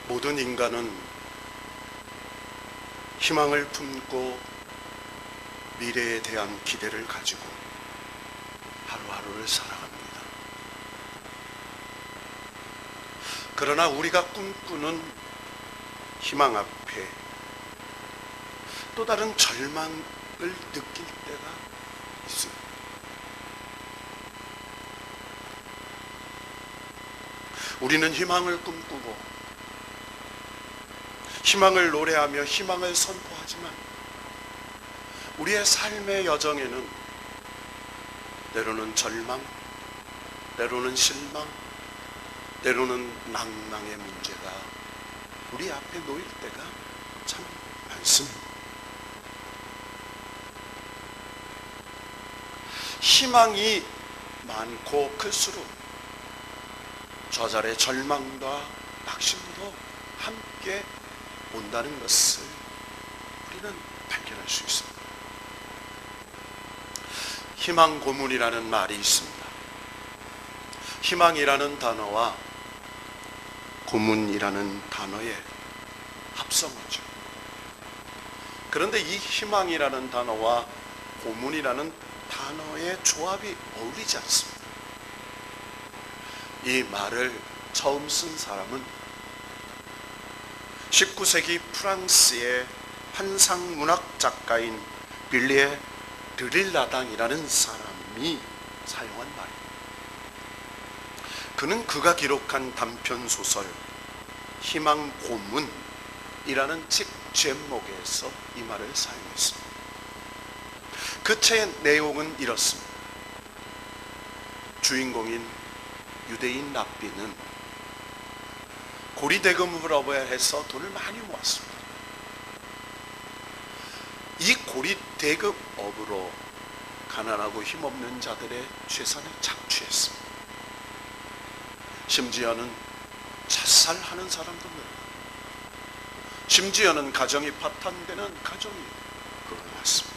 모든 인간은 희망을 품고 미래에 대한 기대를 가지고 하루하루를 살아갑니다. 그러나 우리가 꿈꾸는 희망 앞에 또 다른 절망을 느낄 때가 있습니다. 우리는 희망을 꿈꾸고 희망을 노래하며 희망을 선포하지만 우리의 삶의 여정에는 때로는 절망, 때로는 실망, 때로는 낭망의 문제가 우리 앞에 놓일 때가 참 많습니다. 희망이 많고 클수록 저절의 절망과 낙심도 함께 온다는 것을 우리는 발견할 수 있습니다. 희망 고문이라는 말이 있습니다. 희망이라는 단어와 고문이라는 단어의 합성어죠. 그런데 이 희망이라는 단어와 고문이라는 단어의 조합이 어울리지 않습니다. 이 말을 처음 쓴 사람은 19세기 프랑스의 환상문학 작가인 빌리에 르릴라당이라는 사람이 사용한 말입니다. 그는 그가 기록한 단편소설 희망 고문이라는 책 제목에서 이 말을 사용했습니다. 그 책의 내용은 이렇습니다. 주인공인 유대인 랍비는 고리대금업을 해서 돈을 많이 모았습니다. 이 고리대금업으로 가난하고 힘없는 자들의 재산을 착취했습니다. 심지어는 자살하는 사람도 늘어나고 심지어는 가정이 파탄되는 가정이 일어났습니다.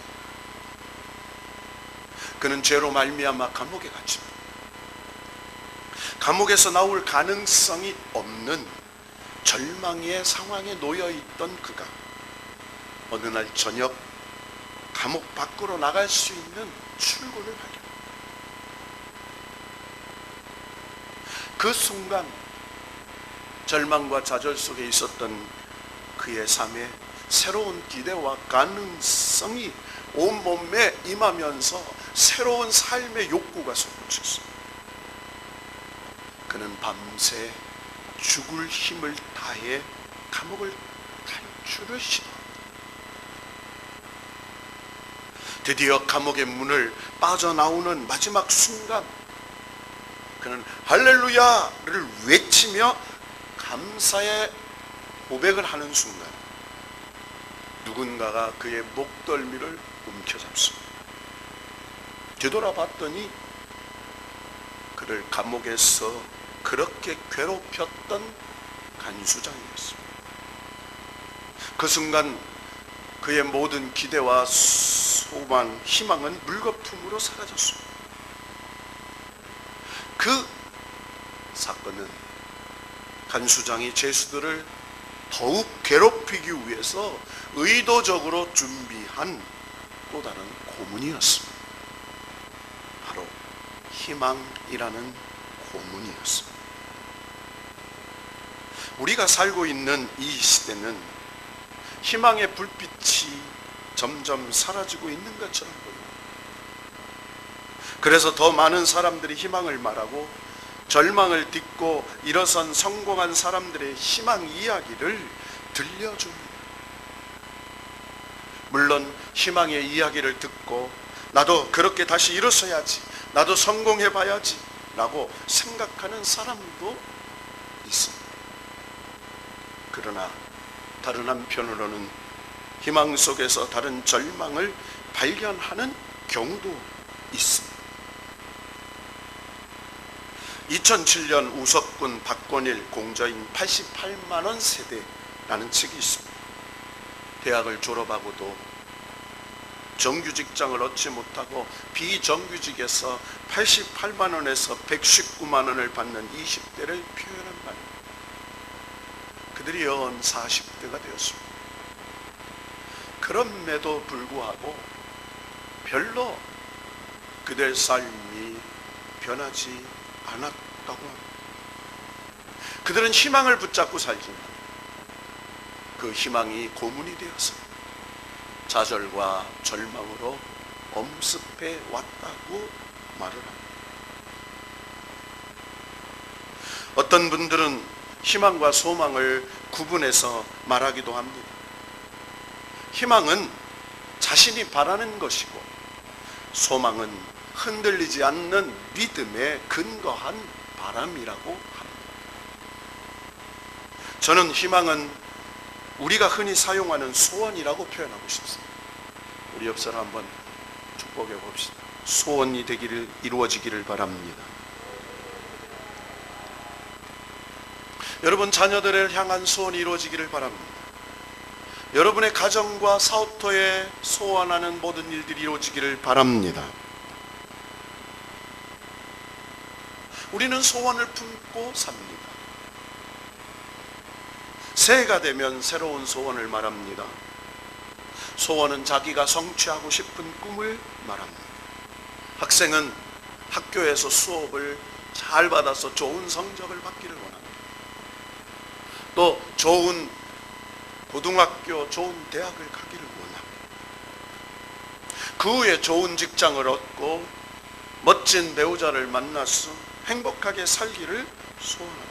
그는 죄로 말미암아 감옥에 갇힙니다. 감옥에서 나올 가능성이 없는 절망의 상황에 놓여있던 그가 어느 날 저녁 감옥 밖으로 나갈 수 있는 출구를 발견합니다. 그 순간 절망과 좌절 속에 있었던 그의 삶에 새로운 기대와 가능성이 온몸에 임하면서 새로운 삶의 욕구가 솟구쳤습니다. 그는 밤새 죽을 힘을 다해 감옥을 탈출을 시도합니다. 드디어 감옥의 문을 빠져나오는 마지막 순간 그는 할렐루야를 외치며 감사의 고백을 하는 순간 누군가가 그의 목덜미를 움켜잡습니다. 되돌아봤더니 그를 감옥에서 그렇게 괴롭혔던 간수장이었습니다. 그 순간 그의 모든 기대와 소망, 희망은 물거품으로 사라졌습니다. 그 사건은 간수장이 죄수들을 더욱 괴롭히기 위해서 의도적으로 준비한 또 다른 고문이었습니다. 바로 희망이라는 고문이었습니다. 우리가 살고 있는 이 시대는 희망의 불빛이 점점 사라지고 있는 것처럼 보입니다. 그래서 더 많은 사람들이 희망을 말하고 절망을 딛고 일어선 성공한 사람들의 희망 이야기를 들려줍니다. 물론 희망의 이야기를 듣고 나도 그렇게 다시 일어서야지, 나도 성공해봐야지 라고 생각하는 사람도 있습니다. 그러나 다른 한편으로는 희망 속에서 다른 절망을 발견하는 경우도 있습니다. 2007년 우석군 박권일 공저인 88만원 세대라는 책이 있습니다. 대학을 졸업하고도 정규직장을 얻지 못하고 비정규직에서 88만원에서 119만원을 받는 20대를 표현한 말입니다. 그들이 연 40대가 되었습니다. 그럼에도 불구하고 별로 그들 삶이 변하지 않았다고 합니다. 그들은 희망을 붙잡고 살지만 그 희망이 고문이 되어서 좌절과 절망으로 엄습해 왔다고 말을 합니다. 어떤 분들은 희망과 소망을 구분해서 말하기도 합니다. 희망은 자신이 바라는 것이고 소망은 흔들리지 않는 믿음에 근거한 바람이라고 합니다. 저는 희망은 우리가 흔히 사용하는 소원이라고 표현하고 싶습니다. 우리 옆 사람 한번 축복해 봅시다. 소원이 되기를, 이루어지기를 바랍니다. 여러분 자녀들을 향한 소원이 이루어지기를 바랍니다. 여러분의 가정과 사업터에 소원하는 모든 일들이 이루어지기를 바랍니다. 우리는 소원을 품고 삽니다. 새해가 되면 새로운 소원을 말합니다. 소원은 자기가 성취하고 싶은 꿈을 말합니다. 학생은 학교에서 수업을 잘 받아서 좋은 성적을 받기를 원합니다. 또 좋은 고등학교, 좋은 대학을 가기를 원합니다. 그 후에 좋은 직장을 얻고 멋진 배우자를 만나서 행복하게 살기를 소원합니다.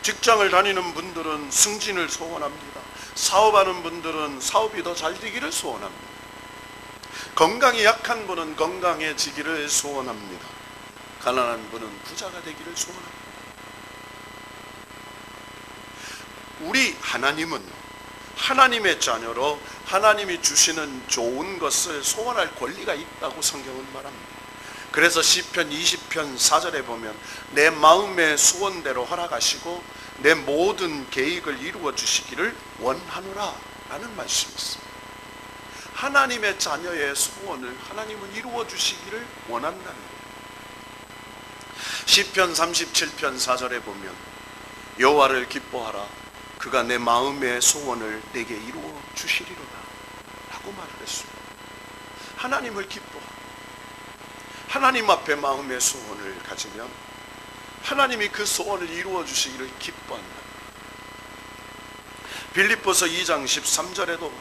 직장을 다니는 분들은 승진을 소원합니다. 사업하는 분들은 사업이 더 잘 되기를 소원합니다. 건강이 약한 분은 건강해지기를 소원합니다. 가난한 분은 부자가 되기를 소원합니다. 우리 하나님은 하나님의 자녀로 하나님이 주시는 좋은 것을 소원할 권리가 있다고 성경은 말합니다. 그래서 시편 20편 4절에 보면 내 마음의 소원대로 허락하시고 내 모든 계획을 이루어 주시기를 원하노라 라는 말씀이 있습니다. 하나님의 자녀의 소원을 하나님은 이루어 주시기를 원한다는 거예요. 시편 37편 4절에 보면 여호와를 기뻐하라 그가 내 마음의 소원을 내게 이루어 주시리로다 라고 말을 했습니다. 하나님을 기뻐하라. 하나님 앞에 마음의 소원을 가지면 하나님이 그 소원을 이루어 주시기를 기뻐한다. 빌립보서 2장 13절에도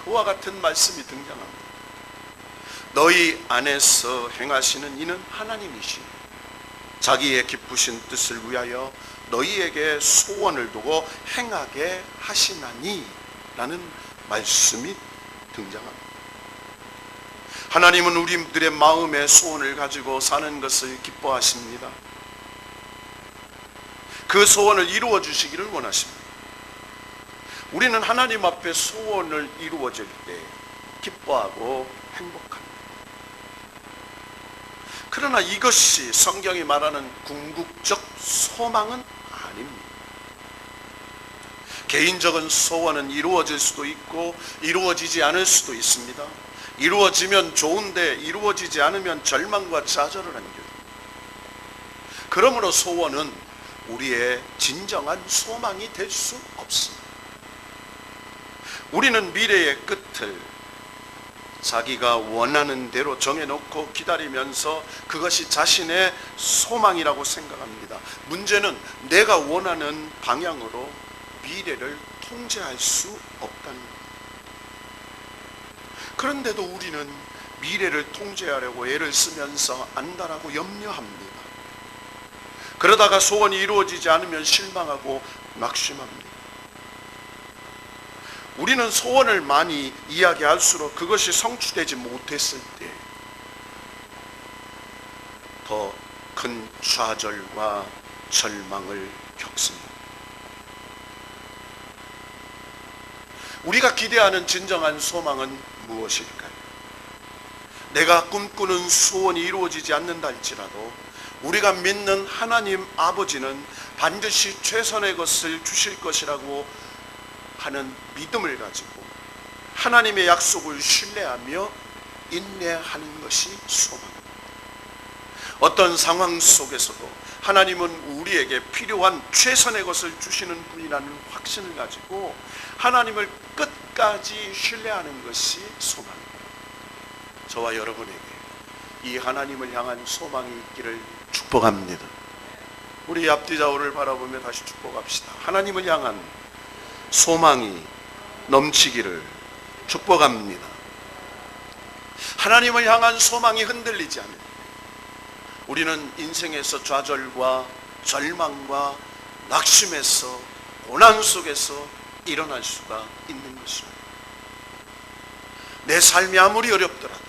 그와 같은 말씀이 등장합니다. 너희 안에서 행하시는 이는 하나님이시니 자기의 기쁘신 뜻을 위하여 너희에게 소원을 두고 행하게 하시나니 라는 말씀이 등장합니다. 하나님은 우리들의 마음의 소원을 가지고 사는 것을 기뻐하십니다. 그 소원을 이루어 주시기를 원하십니다. 우리는 하나님 앞에 소원을 이루어질 때 기뻐하고 행복합니다. 그러나 이것이 성경이 말하는 궁극적 소망은 아닙니다. 개인적인 소원은 이루어질 수도 있고 이루어지지 않을 수도 있습니다. 이루어지면 좋은데 이루어지지 않으면 절망과 좌절을 안겨줍니다. 그러므로 소원은 우리의 진정한 소망이 될 수 없습니다. 우리는 미래의 끝을 자기가 원하는 대로 정해놓고 기다리면서 그것이 자신의 소망이라고 생각합니다. 문제는 내가 원하는 방향으로 미래를 통제할 수 없다는 것. 그런데도 우리는 미래를 통제하려고 애를 쓰면서 안달하고 염려합니다. 그러다가 소원이 이루어지지 않으면 실망하고 낙심합니다. 우리는 소원을 많이 이야기할수록 그것이 성취되지 못했을 때 더 큰 좌절과 절망을 겪습니다. 우리가 기대하는 진정한 소망은 무엇일까요? 내가 꿈꾸는 소원이 이루어지지 않는다 할지라도 우리가 믿는 하나님 아버지는 반드시 최선의 것을 주실 것이라고 하는 믿음을 가지고 하나님의 약속을 신뢰하며 인내하는 것이 소망입니다. 어떤 상황 속에서도 하나님은 우리에게 필요한 최선의 것을 주시는 분이라는 확신을 가지고 하나님을 끝까지 신뢰하는 것이 소망입니다. 저와 여러분에게 이 하나님을 향한 소망이 있기를 축복합니다. 우리 앞뒤 좌우를 바라보며 다시 축복합시다. 하나님을 향한 소망이 넘치기를 축복합니다. 하나님을 향한 소망이 흔들리지 않는, 우리는 인생에서 좌절과 절망과 낙심에서 고난 속에서 일어날 수가 있는 것입니다. 내 삶이 아무리 어렵더라도,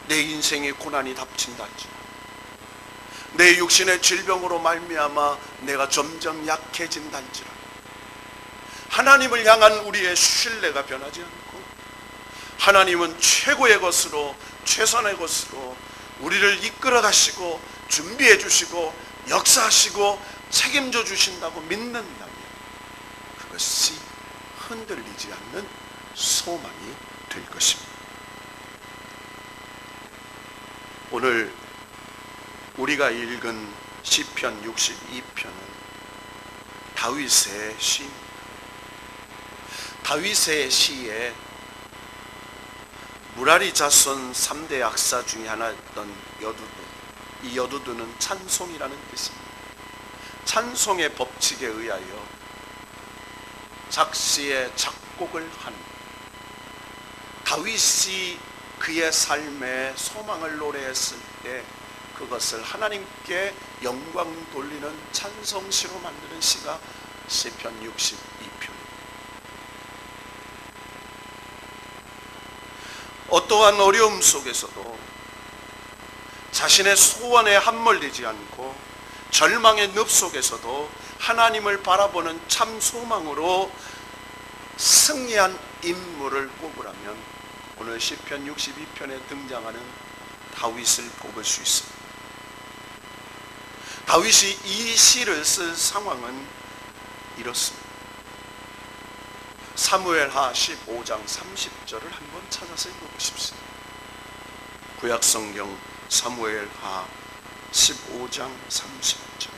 내 인생에 고난이 닥친다 할지라도, 내 육신의 질병으로 말미암아 내가 점점 약해진다 할지라도, 하나님을 향한 우리의 신뢰가 변하지 않고 하나님은 최고의 것으로, 최선의 것으로 우리를 이끌어 가시고 준비해 주시고 역사하시고 책임져 주신다고 믿는다면 그것이 흔들리지 않는 소망이 될 것입니다. 오늘 우리가 읽은 시편 62편은 다윗의 시입니다. 다윗의 시에 무라리 자손 3대 약사 중에 하나였던 여두두, 이 여두두는 찬송이라는 뜻입니다. 찬송의 법칙에 의하여 작시의 작곡을 한 다윗이 그의 삶에 소망을 노래했을 때 그것을 하나님께 영광 돌리는 찬송시로 만드는 시가 시편 62편입니다. 어떠한 어려움 속에서도 자신의 소원에 함몰되지 않고 절망의 늪 속에서도 하나님을 바라보는 참 소망으로 승리한 인물을 꼽으라면 오늘 시편 62편에 등장하는 다윗을 꼽을 수 있습니다. 다윗이 이 시를 쓸 상황은 이렇습니다. 사무엘하 15장 30절을 한번 찾아서 읽어보십시오. 구약성경 사무엘하 15장 30절.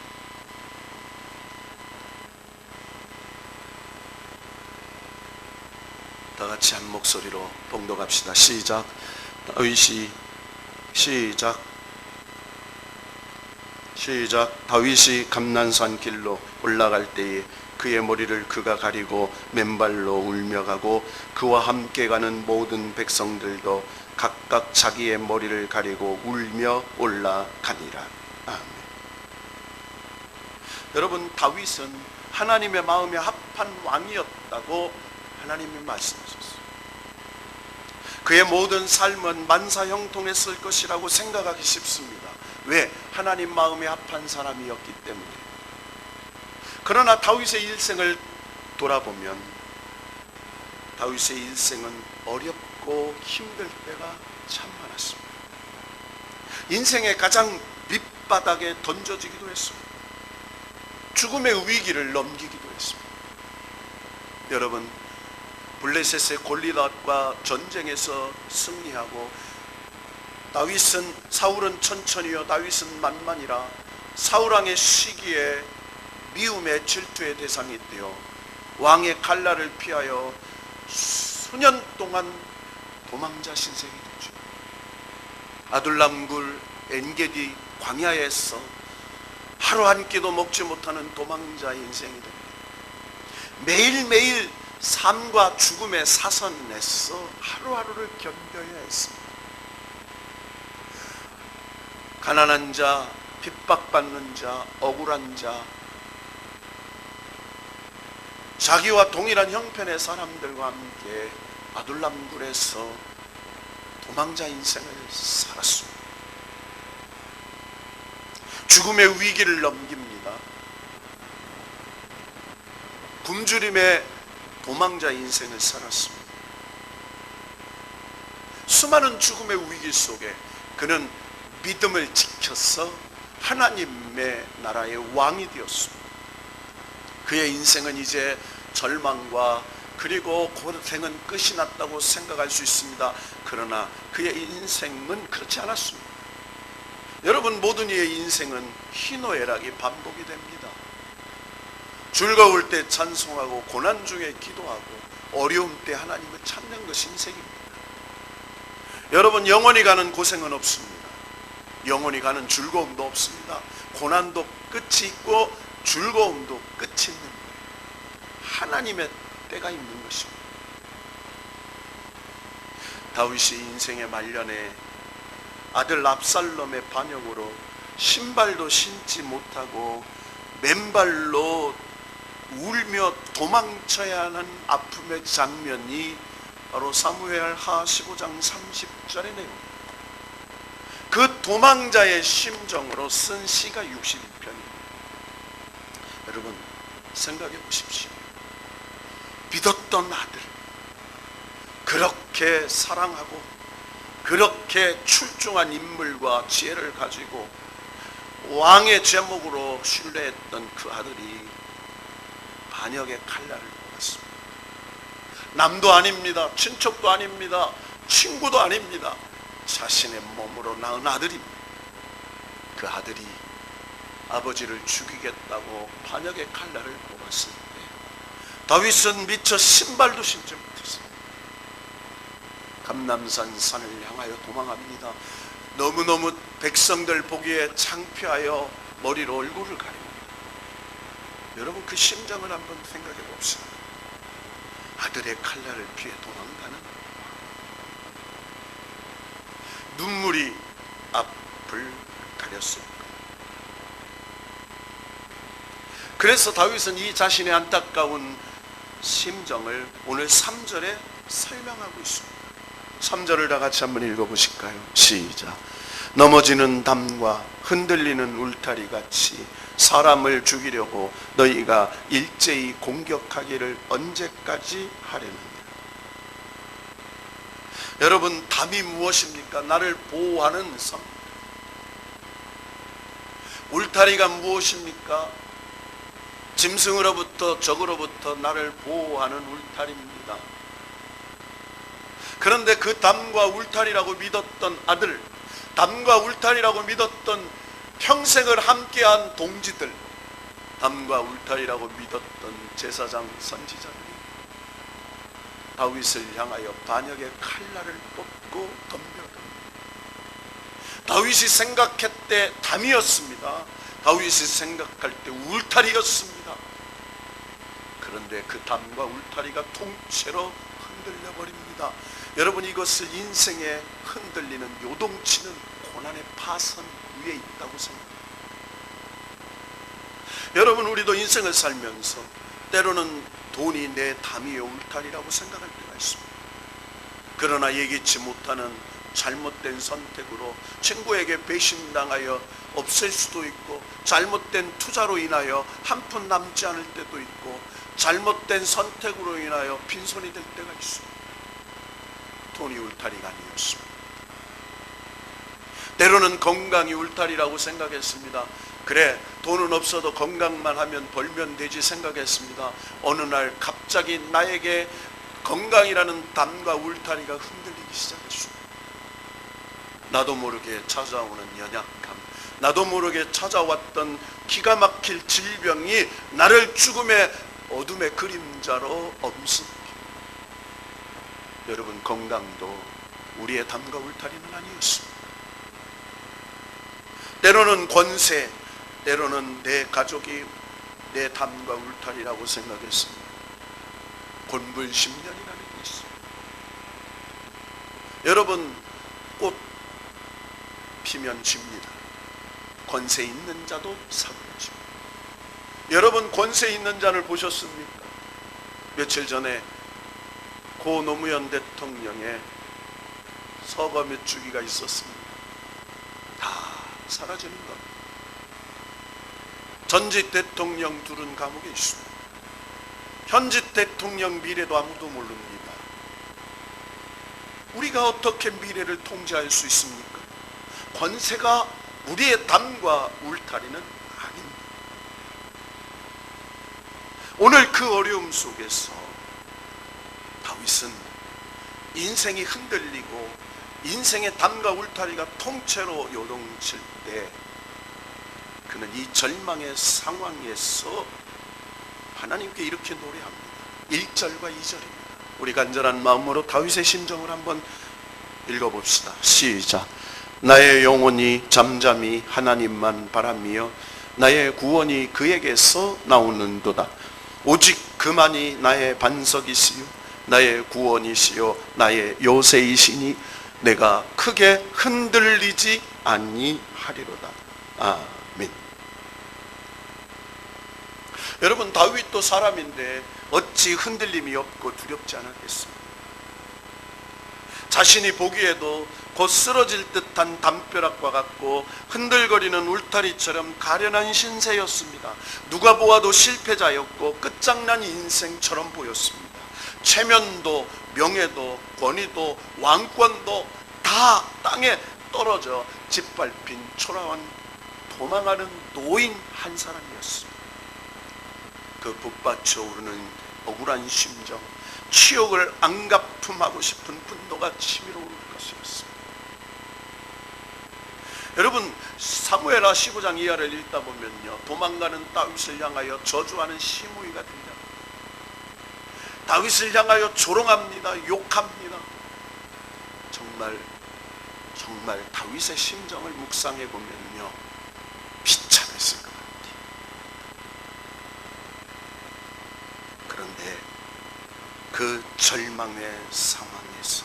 다 같이 한 목소리로 봉독합시다. 시작. 다윗이 시작. 다윗이 감난산 길로 올라갈 때에 그의 머리를 그가 가리고 맨발로 울며 가고 그와 함께 가는 모든 백성들도 각각 자기의 머리를 가리고 울며 올라가니라. 아멘. 여러분, 다윗은 하나님의 마음에 합한 왕이었다고 하나님이 말씀하셨어요. 그의 모든 삶은 만사형통했을 것이라고 생각하기 쉽습니다. 왜? 하나님 마음에 합한 사람이었기 때문에. 그러나 다윗의 일생을 돌아보면 다윗의 일생은 어렵고 힘들 때가 참 많았습니다. 인생의 가장 밑바닥에 던져지기도 했습니다. 죽음의 위기를 넘기기도 했습니다. 여러분, 블레셋의 골리앗과 전쟁에서 승리하고 사울은 천천히요 다윗은 만만이라 사울왕의 시기에 미움의 질투의 대상이 되어 왕의 칼날을 피하여 수년 동안 도망자 신세이 되죠. 아둘람굴 엔게디 광야에서 하루 한 끼도 먹지 못하는 도망자 인생이 됩니다. 매일매일 삶과 죽음의 사선에서 하루하루를 견뎌야 했습니다. 가난한 자, 핍박받는 자, 억울한 자, 자기와 동일한 형편의 사람들과 함께 아둘람굴에서 도망자 인생을 살았습니다. 죽음의 위기를 넘깁니다. 굶주림의 도망자 인생을 살았습니다. 수많은 죽음의 위기 속에 그는 믿음을 지켜서 하나님의 나라의 왕이 되었습니다. 그의 인생은 이제 절망과 그리고 고생은 끝이 났다고 생각할 수 있습니다. 그러나 그의 인생은 그렇지 않았습니다. 여러분, 모든 이의 인생은 희노애락이 반복이 됩니다. 즐거울 때 찬송하고 고난 중에 기도하고 어려움 때 하나님을 찾는 것이 인생입니다. 여러분, 영원히 가는 고생은 없습니다. 영원히 가는 즐거움도 없습니다. 고난도 끝이 있고 즐거움도 끝이 있는 거예요. 하나님의 때가 있는 것입니다. 다윗이 인생의 말년에 아들 압살롬의 반역으로 신발도 신지 못하고 맨발로 울며 도망쳐야 하는 아픔의 장면이 바로 사무엘하 15장 30절의 내용입니다. 그 도망자의 심정으로 쓴 시가 62편입니다. 여러분, 생각해 보십시오. 믿었던 아들, 그렇게 사랑하고 그렇게 출중한 인물과 지혜를 가지고 왕의 제목으로 신뢰했던 그 아들이 반역의 칼날을 먹었습니다. 남도 아닙니다. 친척도 아닙니다. 친구도 아닙니다. 자신의 몸으로 낳은 아들입니다. 그 아들이 아버지를 죽이겠다고 반역의 칼날을 뽑았을 때 다윗은 미처 신발도 신지 못했습니다. 감람산 산을 향하여 도망합니다. 너무너무 백성들 보기에 창피하여 머리로 얼굴을 가립니다. 여러분, 그 심정을 한번 생각해 봅시다. 아들의 칼날을 피해 도망가는 눈물이 앞을 가렸습니다. 그래서 다윗은 이 자신의 안타까운 심정을 오늘 3절에 설명하고 있습니다. 3절을 다 같이 한번 읽어보실까요? 시작. 넘어지는 담과 흔들리는 울타리 같이 사람을 죽이려고 너희가 일제히 공격하기를 언제까지 하려느냐. 여러분, 담이 무엇입니까? 나를 보호하는 성. 울타리가 무엇입니까? 짐승으로부터 적으로부터 나를 보호하는 울타리입니다. 그런데 그 담과 울타리라고 믿었던 아들, 담과 울타리라고 믿었던 평생을 함께한 동지들, 담과 울타리라고 믿었던 제사장 선지자들이 다윗을 향하여 반역의 칼날을 뽑고 덤벼듭니다. 다윗이 생각했대 담이었습니다. 다윗이 생각할 때 울타리였습니다. 그런데 그 담과 울타리가 통째로 흔들려 버립니다. 여러분, 이것을 인생에 흔들리는 요동치는 고난의 파선 위에 있다고 생각합니다. 여러분, 우리도 인생을 살면서 때로는 돈이 내 담이의 울타리라고 생각할 때가 있습니다. 그러나 예기치 못하는 잘못된 선택으로 친구에게 배신당하여 없앨 수도 있고, 잘못된 투자로 인하여 한 푼 남지 않을 때도 있고, 잘못된 선택으로 인하여 빈손이 될 때가 있습니다. 돈이 울타리가 아니었습니다. 때로는 건강이 울타리라고 생각했습니다. 그래, 돈은 없어도 건강만 하면 벌면 되지 생각했습니다. 어느 날 갑자기 나에게 건강이라는 담과 울타리가 흔들리기 시작했습니다. 나도 모르게 찾아오는 연약함, 나도 모르게 찾아왔던 기가 막힐 질병이 나를 죽음의 어둠의 그림자로 엄습합니다. 여러분, 건강도 우리의 담과 울타리는 아니었습니다. 때로는 권세, 때로는 내 가족이 내 담과 울타리라고 생각했습니다. 곤불심년이라는 게 있습니다. 여러분, 꽃 피면 집니다. 권세 있는 자도 사그라집니다. 여러분, 권세 있는 자를 보셨습니까? 며칠 전에 고 노무현 대통령의 서거 몇 주기가 있었습니다. 다 사라지는 겁니다. 전직 대통령 둘은 감옥에 있습니다. 현직 대통령 미래도 아무도 모릅니다. 우리가 어떻게 미래를 통제할 수 있습니까? 권세가 우리의 담과 울타리는 아닙니다. 오늘 그 어려움 속에서 다윗은 인생이 흔들리고 인생의 담과 울타리가 통째로 요동칠 때 그는 이 절망의 상황에서 하나님께 이렇게 노래합니다. 1절과 2절입니다. 우리 간절한 마음으로 다윗의 심정을 한번 읽어봅시다. 시작. 나의 영혼이 잠잠히 하나님만 바라며 나의 구원이 그에게서 나오는도다. 오직 그만이 나의 반석이시요 나의 구원이시요 나의 요새이시니 내가 크게 흔들리지 아니하리로다. 아멘. 여러분, 다윗도 사람인데 어찌 흔들림이 없고 두렵지 않았겠습니까? 자신이 보기에도 곧 쓰러질 듯한 담벼락과 같고 흔들거리는 울타리처럼 가련한 신세였습니다. 누가 보아도 실패자였고 끝장난 인생처럼 보였습니다. 체면도 명예도 권위도 왕권도 다 땅에 떨어져 짓밟힌 초라한 도망하는 노인 한 사람이었습니다. 그 북받쳐 오르는 억울한 심정, 치욕을 안갚음하고 싶은 분노가 치밀어 오를 것이었습니다. 여러분, 사무엘하 15장 이하를 읽다 보면요, 도망가는 다윗을 향하여 저주하는 시므이가 등장합니다. 다윗을 향하여 조롱합니다. 욕합니다. 정말 다윗의 심정을 묵상해 보면요, 비참했을 것 같아요. 그런데 그 절망의 상황에서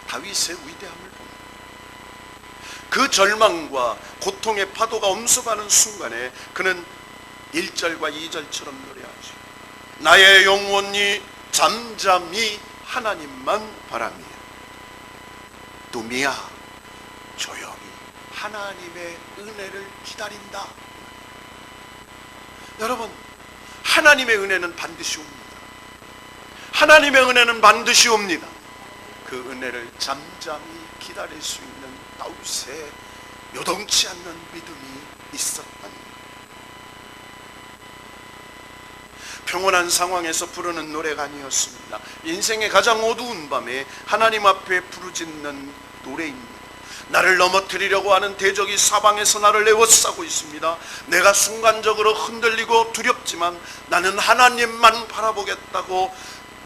다윗의 위대함을 봅니다. 그 절망과 고통의 파도가 엄습하는 순간에 그는 1절과 2절처럼 노래하죠. 나의 영혼이 잠잠히 하나님만 바라며 누미야 조용히 하나님의 은혜를 기다린다. 여러분, 하나님의 은혜는 반드시 옵니다. 하나님의 은혜는 반드시 옵니다. 그 은혜를 잠잠히 기다릴 수 있는 다윗의 요동치 않는 믿음이 있었답니다. 평온한 상황에서 부르는 노래가 아니었습니다. 인생의 가장 어두운 밤에 하나님 앞에 부르짖는 노래입니다. 나를 넘어뜨리려고 하는 대적이 사방에서 나를 에워싸고 있습니다. 내가 순간적으로 흔들리고 두렵지만 나는 하나님만 바라보겠다고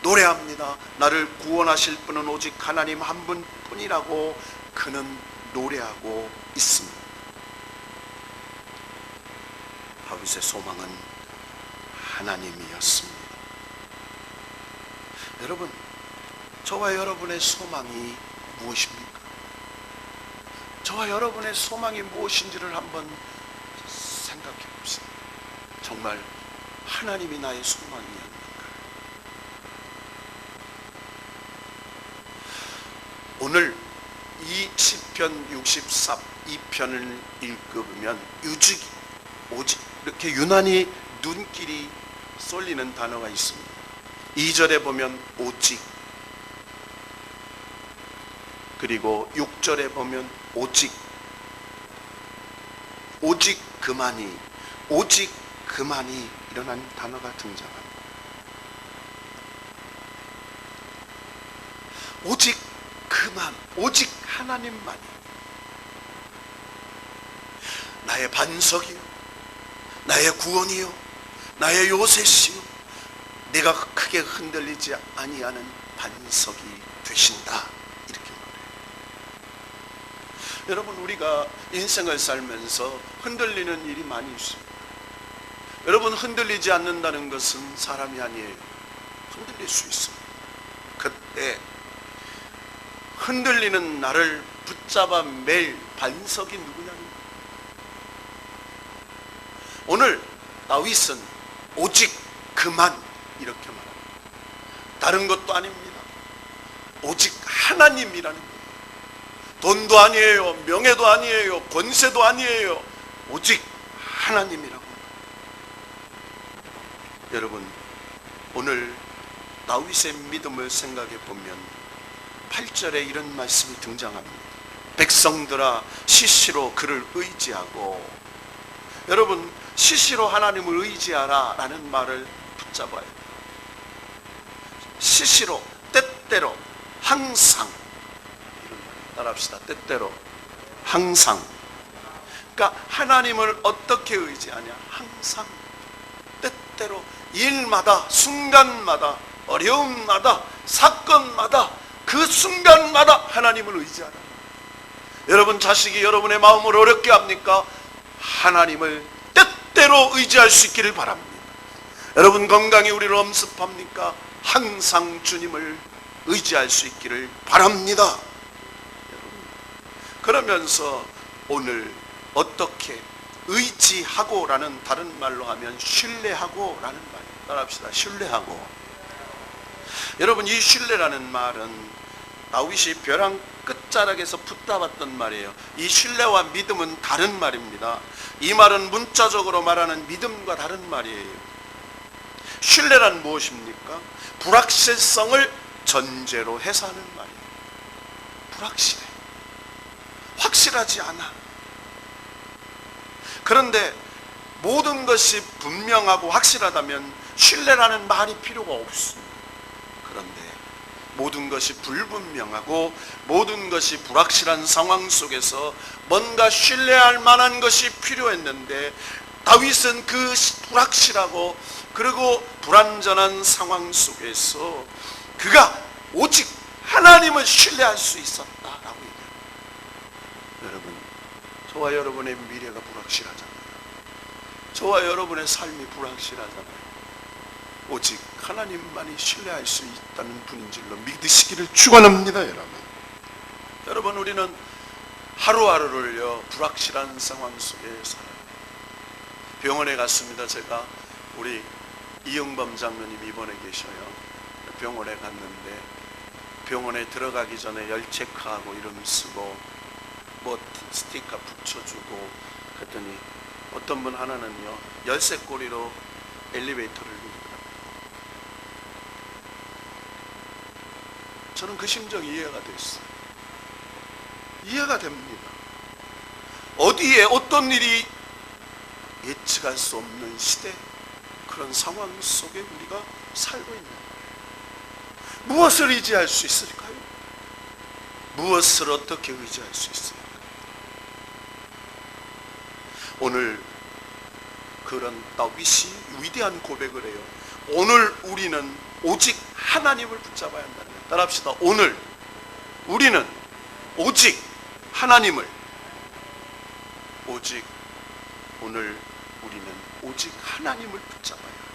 노래합니다. 나를 구원하실 분은 오직 하나님 한 분뿐이라고 그는 노래하고 있습니다. 다윗의 소망은 하나님이었습니다. 여러분, 저와 여러분의 소망이 무엇입니까? 저와 여러분의 소망이 무엇인지를 한번 생각해 봅시다. 정말 하나님이 나의 소망이었는가? 오늘 이 시편 62편을 읽으면 오직 이렇게 유난히 눈길이 쏠리는 단어가 있습니다. 2절에 보면 오직, 그리고 6절에 보면 오직 그만이 이런 단어가 등장합니다. 오직 그만, 오직 하나님만이 나의 반석이요 나의 구원이요 나의 요새시요 내가 크게 흔들리지 아니하는 반석이 되신다. 이렇게 말해요. 여러분, 우리가 인생을 살면서 흔들리는 일이 많이 있습니다. 여러분, 흔들리지 않는다는 것은 사람이 아니에요. 흔들릴 수 있습니다. 그때 흔들리는 나를 붙잡아 맬 반석이 누구냐는 거예요. 오늘 다윗은 오직 그만 이렇게 말합니다. 다른 것도 아닙니다. 오직 하나님이라는 거예요. 돈도 아니에요, 명예도 아니에요, 권세도 아니에요. 오직 하나님이라고 합니다. 여러분, 오늘 다윗의 믿음을 생각해 보면 8절에 이런 말씀이 등장합니다. 백성들아 시시로 그를 의지하고, 여러분, 시시로 하나님을 의지하라 라는 말을 붙잡아야 돼요. 시시로, 때때로, 항상 이런 따라합시다. 때때로, 항상. 그러니까 하나님을 어떻게 의지하냐? 항상, 때때로, 일마다, 순간마다, 어려움마다, 사건마다, 그 순간마다 하나님을 의지하라. 여러분 자식이 여러분의 마음을 어렵게 합니까? 하나님을 때때로 의지할 수 있기를 바랍니다. 여러분 건강이 우리를 엄습합니까? 항상 주님을 의지할 수 있기를 바랍니다. 그러면서 오늘 어떻게 의지하고 라는 다른 말로 하면 신뢰하고 라는 말이에요. 따라합시다. 신뢰하고. 여러분 이 신뢰라는 말은 다윗이 벼랑 끝자락에서 붙잡았던 말이에요. 이 신뢰와 믿음은 다른 말입니다. 이 말은 문자적으로 말하는 믿음과 다른 말이에요. 신뢰란 무엇입니까? 불확실성을 전제로 해서 하는 말이에요. 불확실해. 확실하지 않아. 그런데 모든 것이 분명하고 확실하다면 신뢰라는 말이 필요가 없습니다. 그런데 모든 것이 불분명하고 모든 것이 불확실한 상황 속에서 뭔가 신뢰할 만한 것이 필요했는데 다윗은 그 불확실하고 그리고 불완전한 상황 속에서 그가 오직 하나님을 신뢰할 수 있었다라고 얘기합니다. 여러분, 저와 여러분의 미래가 불확실하잖아요. 저와 여러분의 삶이 불확실하잖아요. 오직 하나님만이 신뢰할 수 있다는 분인 줄로 믿으시기를 축원합니다. 여러분 우리는 하루하루를요 불확실한 상황 속에 살아요. 병원에 갔습니다. 제가 우리 이영범 장로님 입원해 계셔요. 병원에 갔는데 병원에 들어가기 전에 열 체크하고 이름 쓰고 뭐 스티커 붙여주고 그랬더니 어떤 분 하나는요 열쇠고리로 엘리베이터를 누르더라고요. 저는 그 심정이 이해가 됐어요. 이해가 됩니다. 어디에 어떤 일이 예측할 수 없는 시대, 그런 상황 속에 우리가 살고 있는 거예요. 무엇을 의지할 수 있을까요? 무엇을 어떻게 의지할 수 있을까요? 오늘 그런 다윗이 위대한 고백을 해요. 오늘 우리는 오직 하나님을 붙잡아야 한다는 거예요. 따라합시다. 오늘 우리는 오직 하나님을 오늘 우리는 오직 하나님을 붙잡아야 합니다.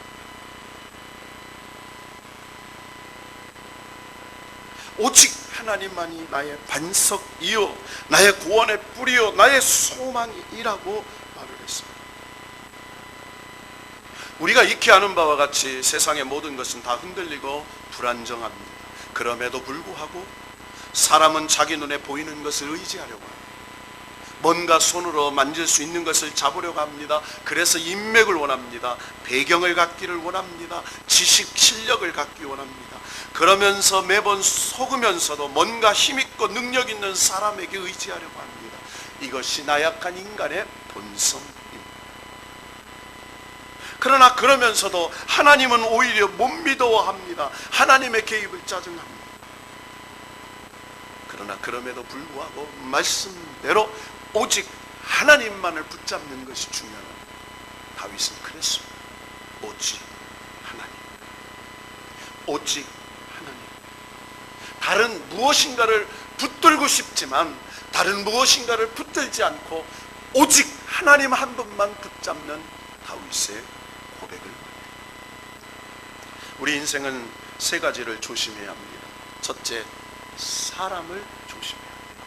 오직 하나님만이 나의 반석이요 나의 구원의 뿌리요 나의 소망이라고 말을 했습니다. 우리가 익히 아는 바와 같이 세상의 모든 것은 다 흔들리고 불안정합니다. 그럼에도 불구하고 사람은 자기 눈에 보이는 것을 의지하려고 합니다. 뭔가 손으로 만질 수 있는 것을 잡으려고 합니다. 그래서 인맥을 원합니다. 배경을 갖기를 원합니다. 지식, 실력을 갖기 원합니다. 그러면서 매번 속으면서도 뭔가 힘있고 능력 있는 사람에게 의지하려고 합니다. 이것이 나약한 인간의 본성입니다. 그러나 그러면서도 하나님은 오히려 못 믿어합니다. 하나님의 개입을 짜증합니다. 그러나 그럼에도 불구하고 말씀대로 오직 하나님만을 붙잡는 것이 중요합니다. 다윗은 그랬습니다. 오직 하나님. 오직 하나님. 다른 무엇인가를 붙들고 싶지만 다른 무엇인가를 붙들지 않고 오직 하나님 한 분만 붙잡는 다윗의 고백을. 우리 인생은 세 가지를 조심해야 합니다. 첫째, 사람을 조심해야 합니다.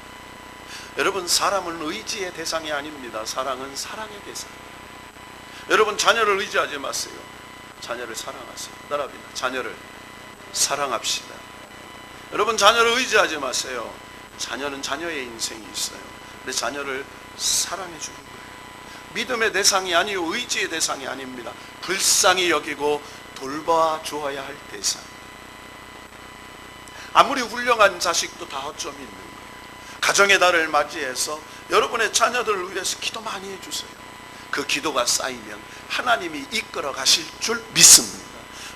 여러분, 사람은 의지의 대상이 아닙니다. 사랑은 사랑의 대상입니다. 여러분, 자녀를 의지하지 마세요. 자녀를 사랑하세요. 따라합니다. 자녀를 사랑합시다. 여러분, 자녀를 의지하지 마세요. 자녀는 자녀의 인생이 있어요. 근데 자녀를 사랑해 주는 거예요. 믿음의 대상이 아니요 의지의 대상이 아닙니다. 불쌍히 여기고 돌봐 주어야 할 대상. 아무리 훌륭한 자식도 다 허점이 있는 거예요. 가정의 달을 맞이해서 여러분의 자녀들을 위해서 기도 많이 해주세요. 그 기도가 쌓이면 하나님이 이끌어 가실 줄 믿습니다.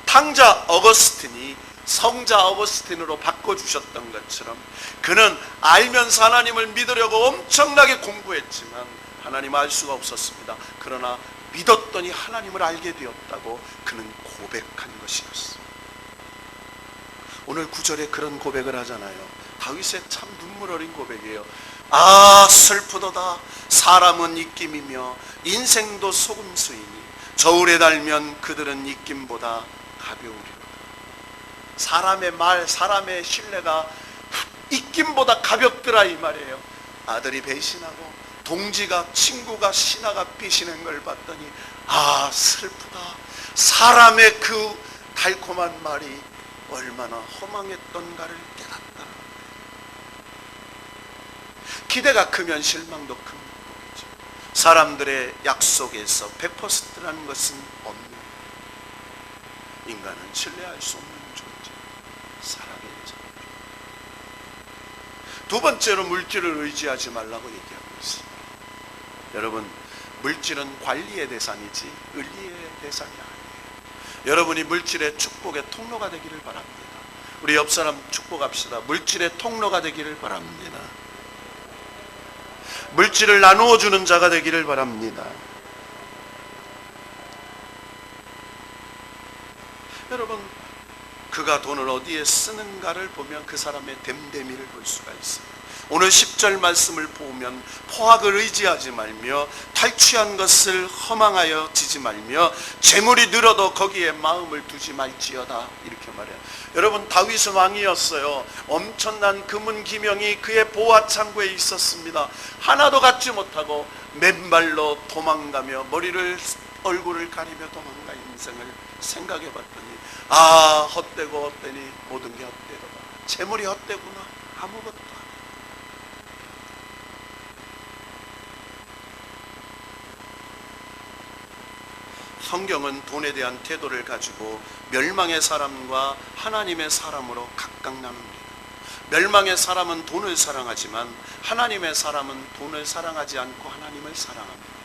탕자 어거스틴이 성자 어거스틴으로 바꿔주셨던 것처럼 그는 알면서 하나님을 믿으려고 엄청나게 공부했지만 하나님 알 수가 없었습니다. 그러나 믿었더니 하나님을 알게 되었다고 그는 고백한 것이었어요. 오늘 9절에 그런 고백을 하잖아요. 다윗의 참 눈물 어린 고백이에요. 아 슬프도다. 사람은 입김이며 인생도 속음수이니 저울에 달면 그들은 입김보다 가벼우리로다. 사람의 말, 사람의 신뢰가 입김보다 가볍더라 이 말이에요. 아들이 배신하고 동지가, 친구가, 신하가 삐시는 걸 봤더니 아 슬프다. 사람의 그 달콤한 말이 얼마나 허망했던가를 깨닫다. 기대가 크면 실망도 큰 거죠. 사람들의 약속에서 100%라는 것은 없는 거예요. 인간은 신뢰할 수 없는 존재, 사랑의 존재. 두 번째로 물질을 의지하지 말라고 얘기하고 있습니다. 여러분, 물질은 관리의 대상이지 의리의 대상이 아니에요. 여러분이 물질의 축복의 통로가 되기를 바랍니다. 우리 옆 사람 축복합시다. 물질의 통로가 되기를 바랍니다. 물질을 나누어 주는 자가 되기를 바랍니다. 여러분, 그가 돈을 어디에 쓰는가를 보면 그 사람의 됨됨이를 볼 수가 있습니다. 오늘 10절 말씀을 보면 포악을 의지하지 말며 탈취한 것을 허망하여 지지 말며 재물이 늘어도 거기에 마음을 두지 말지어다 이렇게 말해요. 여러분, 다윗은 왕이었어요. 엄청난 금은 기명이 그의 보화 창고에 있었습니다. 하나도 갖지 못하고 맨발로 도망가며 얼굴을 가리며 도망간 인생을 생각해 봤더니 아 헛되고 헛되니 모든 게 헛되도다. 재물이 헛되구나. 아무것도 아니야. 성경은 돈에 대한 태도를 가지고 멸망의 사람과 하나님의 사람으로 각각 나눕니다. 멸망의 사람은 돈을 사랑하지만 하나님의 사람은 돈을 사랑하지 않고 하나님을 사랑합니다.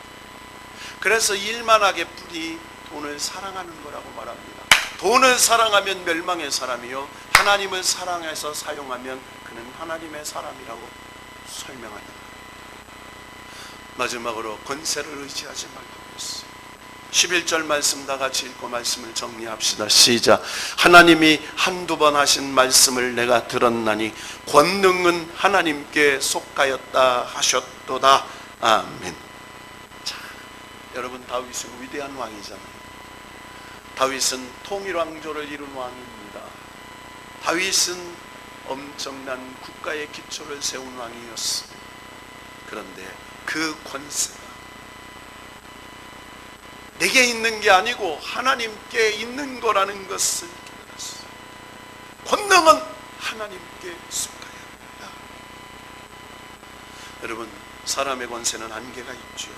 그래서 일만하게 뿐이 돈을 사랑하는 거라고 말합니다. 돈을 사랑하면 멸망의 사람이요, 하나님을 사랑해서 사용하면 그는 하나님의 사람이라고 설명합니다. 마지막으로 권세를 의지하지 말라고 했어요. 11절 말씀 다 같이 읽고 말씀을 정리합시다. 시작. 하나님이 한두 번 하신 말씀을 내가 들었나니 권능은 하나님께 속하였다 하셨도다. 아멘. 자, 여러분, 다윗은 위대한 왕이잖아요. 다윗은 통일왕조를 이룬 왕입니다. 다윗은 엄청난 국가의 기초를 세운 왕이었습니다. 그런데 그 권세가 내게 있는 게 아니고 하나님께 있는 거라는 것을 깨달았어요. 권능은 하나님께 속하여 합니다. 여러분, 사람의 권세는 한계가 있죠.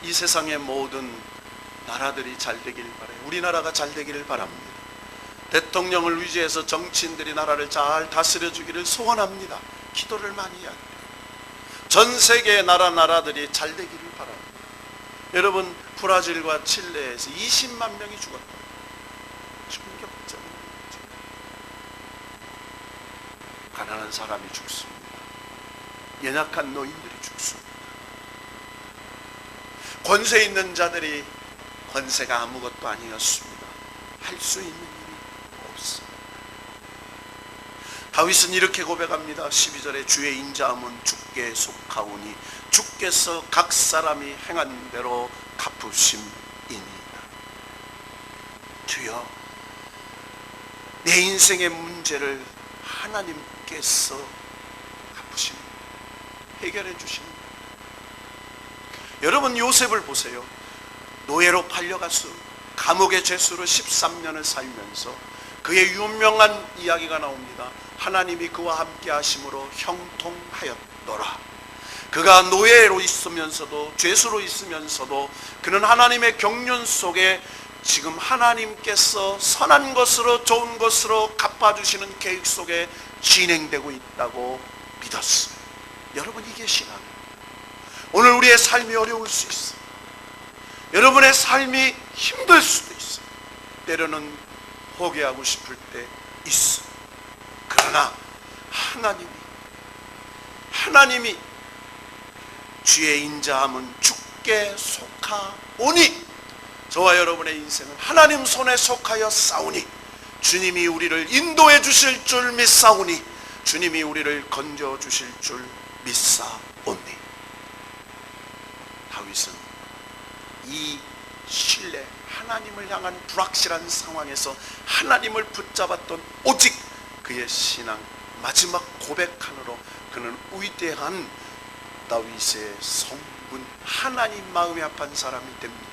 이 세상의 모든 나라들이 잘 되길 바라요. 우리나라가 잘 되기를 바랍니다. 대통령을 위주해서 정치인들이 나라를 잘 다스려 주기를 소원합니다. 기도를 많이 해야 돼요. 전 세계의 나라들이 잘 되기를 바랍니다. 여러분, 브라질과 칠레에서 20만 명이 죽었다. 충격적인 거죠. 가난한 사람이 죽습니다. 연약한 노인들이 죽습니다. 권세 있는 자들이 권세가 아무것도 아니었습니다. 할 수 있는 일이 없습니다. 다윗은 이렇게 고백합니다. 12절에 주의 인자함은 주께 속하오니 주께서 각 사람이 행한 대로 갚으심이니이다. 주여, 내 인생의 문제를 하나님께서 갚으십니다. 해결해 주십니다. 여러분, 요셉을 보세요. 노예로 팔려가서 감옥의 죄수로 13년을 살면서 그의 유명한 이야기가 나옵니다. 하나님이 그와 함께 하심으로 형통하였더라. 그가 노예로 있으면서도, 죄수로 있으면서도 그는 하나님의 경륜 속에 지금 하나님께서 선한 것으로, 좋은 것으로 갚아주시는 계획 속에 진행되고 있다고 믿었어요. 여러분, 이게 신앙이에요. 오늘 우리의 삶이 어려울 수 있어요. 여러분의 삶이 힘들 수도 있어요. 때로는 포기하고 싶을 때 있어. 그러나 하나님이 주의 인자함은 주께 속하오니, 저와 여러분의 인생은 하나님 손에 속하여 싸우니, 주님이 우리를 인도해 주실 줄 믿사오니, 주님이 우리를 건져 주실 줄 믿사오니. 다윗은 이 신뢰, 하나님을 향한 불확실한 상황에서 하나님을 붙잡았던 오직 그의 신앙 마지막 고백하느로 그는 위대한 다윗의 성분, 하나님 마음이 합한 사람이 됩니다.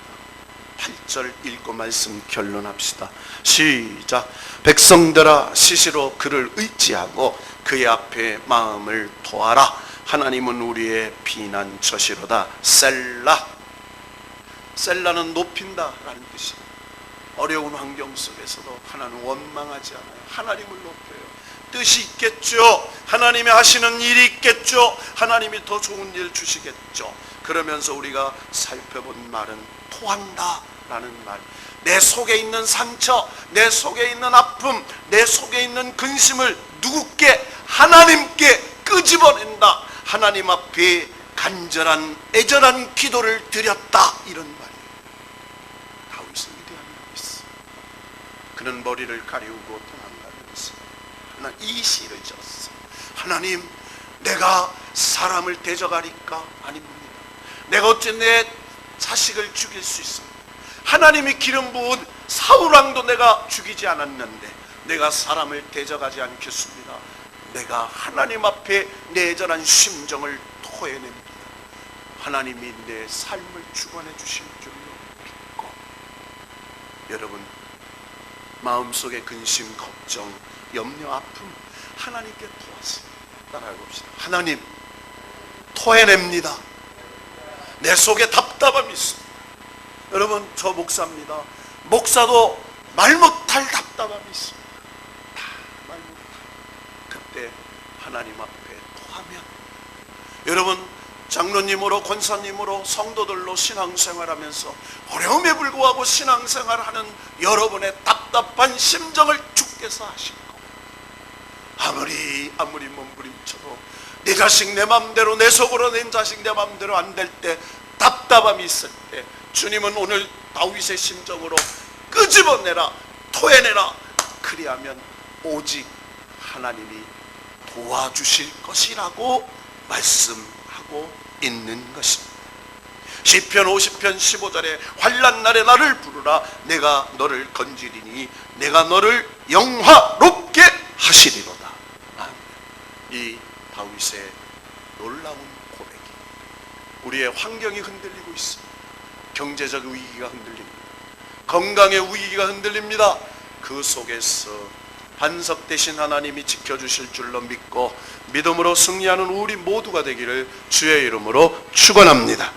8절 읽고 말씀 결론합시다. 시작. 백성들아 시시로 그를 의지하고 그의 앞에 마음을 토하라. 하나님은 우리의 피난처시로다. 셀라. 셀라는 높인다 라는 뜻입니다. 어려운 환경 속에서도 하나는 원망하지 않아요. 하나님을 높여요. 뜻이 있겠죠. 하나님이 하시는 일이 있겠죠. 하나님이 더 좋은 일 주시겠죠. 그러면서 우리가 살펴본 말은 토한다 라는 말. 내 속에 있는 상처, 내 속에 있는 아픔, 내 속에 있는 근심을 누구께? 하나님께 끄집어낸다. 하나님 앞에 간절한 애절한 기도를 드렸다, 이런 말이에요. 다윗은 위대한 다윗. 그는 머리를 가리우고 도망가면서 이 시를 지었어. 하나님, 내가 사람을 대적하리까? 아닙니다. 내가 어째 내 자식을 죽일 수 있습니다. 하나님이 기름 부은 사울왕도 내가 죽이지 않았는데 내가 사람을 대적하지 않겠습니다. 내가 하나님 앞에 내 애절한 심정을 토해냅니다. 하나님이 내 삶을 주관해 주실 줄로 믿고, 여러분 마음속의 근심, 걱정, 염려, 아픔 하나님께 토하세요. 따라해 봅시다. 하나님, 토해냅니다. 내 속에 답답함이 있습니다. 여러분, 저 목사입니다. 목사도 말 못할 답답함이 있습니다. 다 말 못할. 그때 하나님 앞에 토하면, 여러분 장로님으로 권사님으로 성도들로 신앙생활하면서 어려움에 불구하고 신앙생활하는 여러분의 답답한 심정을 주께서 하실 겁니다. 아무리 몸부림쳐도 내 자식 내 맘대로, 내 속으로 내 자식 내 맘대로 안 될 때, 답답함이 있을 때 주님은 오늘 다윗의 심정으로 끄집어내라, 토해내라. 그리하면 오직 하나님이 도와주실 것이라고 말씀하고 있는 것입니다. 시편 50편 15절에 환난 날에 나를 부르라. 내가 너를 건지리니 내가 너를 영화롭게 하시리로다. 이 다윗의 놀라운 고백이, 우리의 환경이 흔들리고 있습니다. 경제적 위기가 흔들립니다. 건강의 위기가 흔들립니다. 그 속에서 반석 대신 하나님이 지켜주실 줄로 믿고 믿음으로 승리하는 우리 모두가 되기를 주의 이름으로 축원합니다.